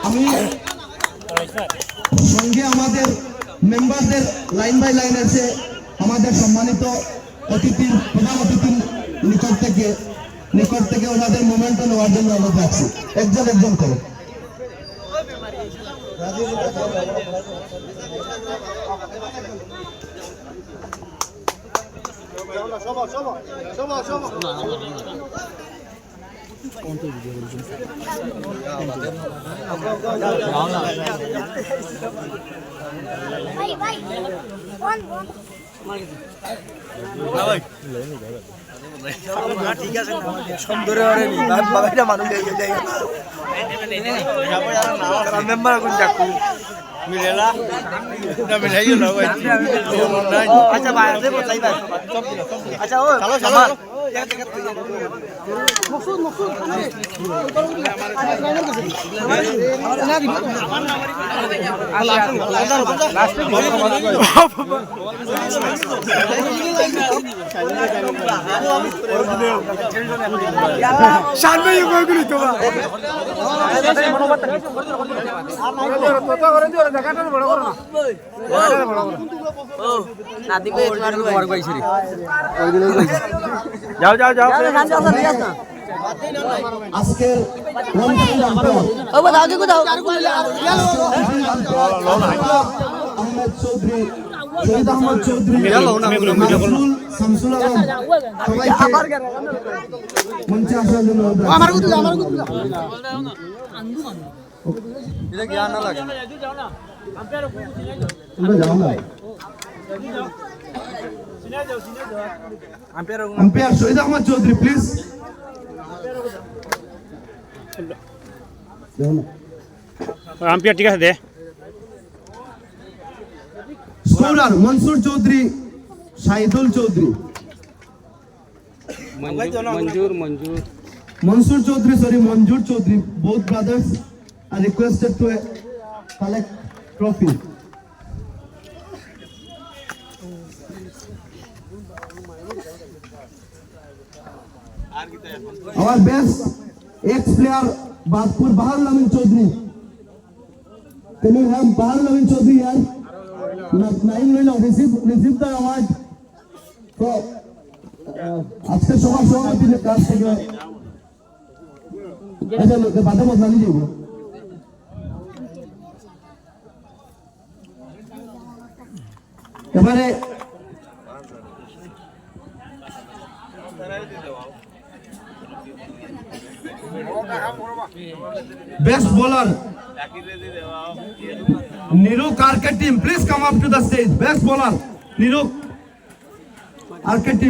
আমি সঙ্গে আমাদের মেম্বারদের লাইন বাই লাইন এসে আমাদের সম্মানিত অতিথির প্রধান অতিথির নিকট থেকে ওনাদের মোমেন্ট নেওয়ার জন্য অনুরোধ রাখছি একজন করে। ঠিক আছে সুন্দর বাবাইটা মানুষ মেম্বার কোন চাকু মিলেলা না মিলাই গেল আচ্ছা ভাই আছে বসাই ভাই আচ্ছা ও চলো চলো মকসুদ সামনে ইউগুলি তো যাও যাও যাও আজকের আহমেদ চৌধুরী শহীদ আহমদ চৌধুরী শামসুল আলম সবাইকে মঞ্চে আসার জন্য umpire Shahid Ahmed Chowdhury please umpire ঠিক আছে the scorer Mansur Chowdhury Shahidul Chowdhury Mansur Chowdhury sorry Manzur Chowdhury both brothers are requested to collect trophy. Our best ex-player Badpur Baharul Amin Chaudhary. Can you have Baharul Amin Chaudhary here? Nine will receive the award. So, আজকে সবার সভাপতির কাছ থেকে বাধা বদলা নিয়ে যাবো। এবারে বেস্ট বোলার নিরু কারকে team please come up to the stage. Best bowler Niru কারকে টিম।